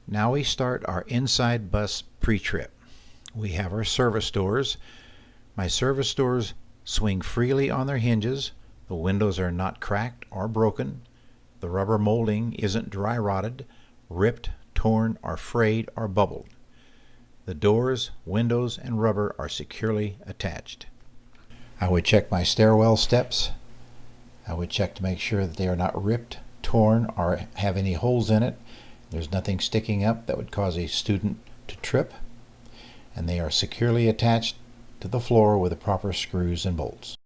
Now we start our inside bus pre-trip. We have our service doors. My service doors swing freely on their hinges. The windows are not cracked or broken. The rubber molding isn't dry rotted, ripped, torn, or frayed, or bubbled. The doors, windows, and rubber are securely attached. I would check my stairwell steps. I would check to make sure that they are not ripped, torn, or have any holes in it. There's nothing sticking up that would cause a student to trip. And they are securely attached to the floor with the proper screws and bolts.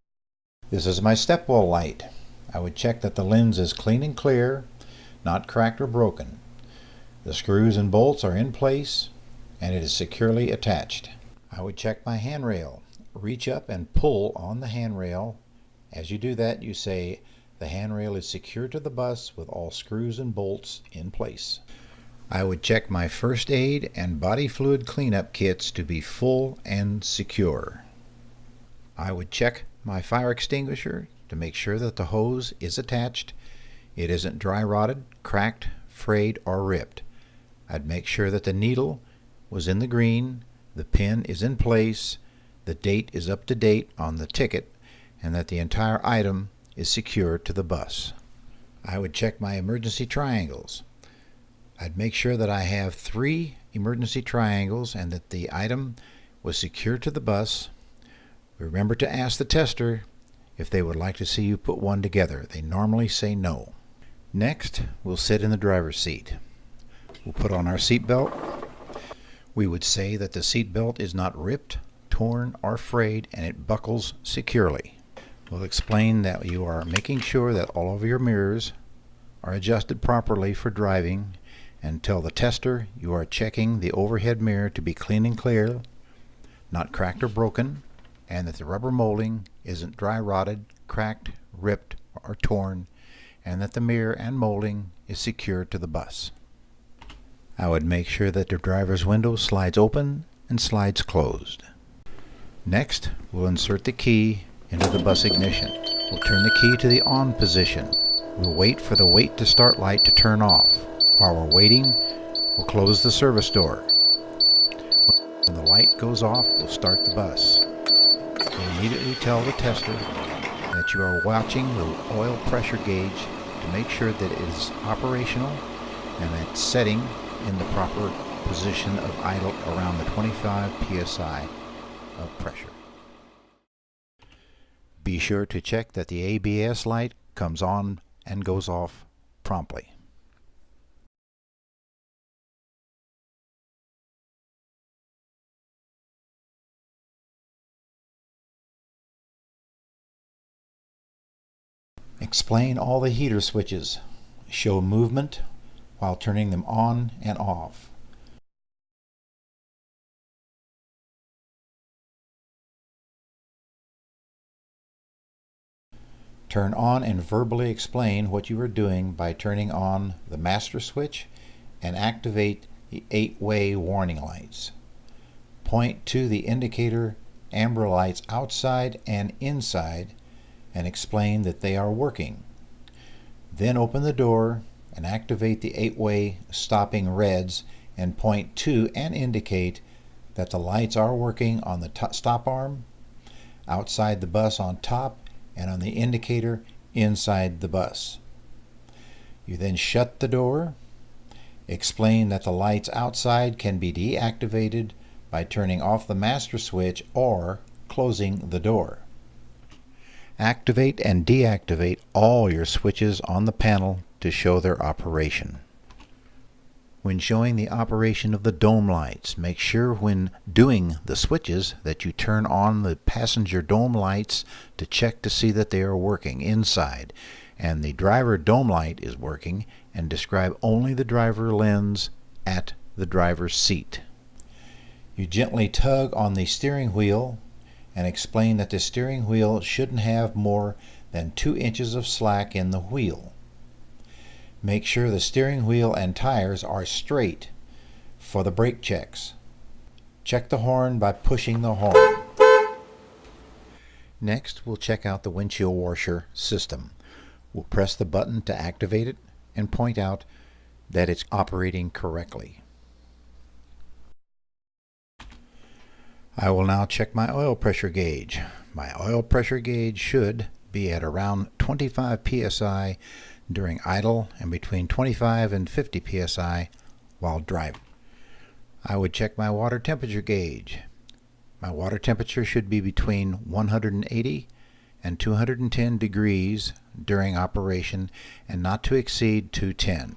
This is my step wall light. I would check that the lens is clean and clear, not cracked or broken. The screws and bolts are in place and it is securely attached. I would check my handrail. Reach up and pull on the handrail. As you do that, you say, "The handrail is secure to the bus with all screws and bolts in place." I would check my first aid and body fluid cleanup kits to be full and secure. I would check my fire extinguisher to make sure that the hose is attached. It isn't dry rotted, cracked, frayed, or ripped. I'd make sure that the needle was in the green, the pin is in place, the date is up to date on the ticket, and that the entire item is secure to the bus. I would check my emergency triangles. I'd make sure that I have 3 emergency triangles and that the item was secure to the bus. Remember to ask the tester if they would like to see you put one together. They normally say no. Next, we'll sit in the driver's seat. We'll put on our seat belt. We would say that the seat belt is not ripped, torn, or frayed, and it buckles securely. We'll explain that you are making sure that all of your mirrors are adjusted properly for driving, and tell the tester you are checking the overhead mirror to be clean and clear, not cracked or broken, and that the rubber molding isn't dry rotted, cracked, ripped, or torn, and that the mirror and molding is secure to the bus. I would make sure that the driver's window slides open and slides closed. Next, we'll insert the key into the bus ignition. We'll turn the key to the on position. We'll wait for the wait to start light to turn off. While we're waiting, we'll close the service door. When the light goes off, we'll start the bus. We'll immediately tell the tester that you are watching the oil pressure gauge to make sure that it is operational and that it's setting in the proper position of idle around the 25 psi of pressure. Be sure to check that the ABS light comes on and goes off promptly. Explain all the heater switches. Show movement while turning them on and off. Turn on and verbally explain what you are doing by turning on the master switch and activate the 8-way warning lights. Point to the indicator amber lights outside and inside and explain that they are working. Then open the door and activate the 8-way stopping reds and point to and indicate that the lights are working on the stop arm, outside the bus on top, and on the indicator inside the bus. You then shut the door. Explain that the lights outside can be deactivated by turning off the master switch or closing the door. Activate and deactivate all your switches on the panel to show their operation. When showing the operation of the dome lights, make sure when doing the switches that you turn on the passenger dome lights to check to see that they are working inside, and the driver dome light is working, and describe only the driver lens at the driver's seat. You gently tug on the steering wheel and explain that the steering wheel shouldn't have more than 2 inches of slack in the wheel. Make sure the steering wheel and tires are straight for the brake checks. Check the horn by pushing the horn. Next, we'll check out the windshield washer system. We'll press the button to activate it and point out that it's operating correctly. I will now check my oil pressure gauge. My oil pressure gauge should be at around 25 psi during idle and between 25 and 50 psi while driving. I would check my water temperature gauge. My water temperature should be between 180 and 210 degrees during operation and not to exceed 210.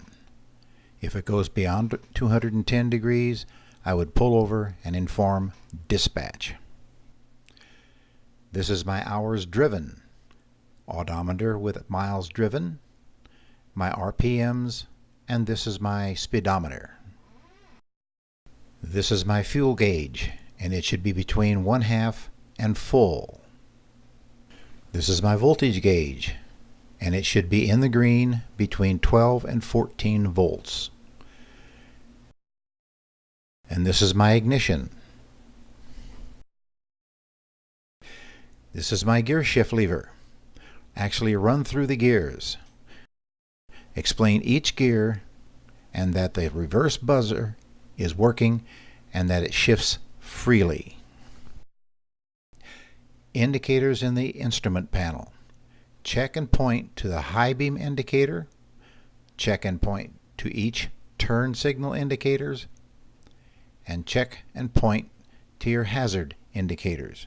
If it goes beyond 210 degrees, I would pull over and inform dispatch. This is my hours driven, odometer with miles driven, my RPMs, and this is my speedometer. This is my fuel gauge, and it should be between 1/2 and full. This is my voltage gauge, and it should be in the green between 12 and 14 volts. And this is my ignition. This is my gear shift lever. Actually run through the gears. Explain each gear and that the reverse buzzer is working and that it shifts freely. Indicators in the instrument panel. Check and point to the high beam indicator. Check and point to each turn signal indicators. And check and point to your hazard indicators.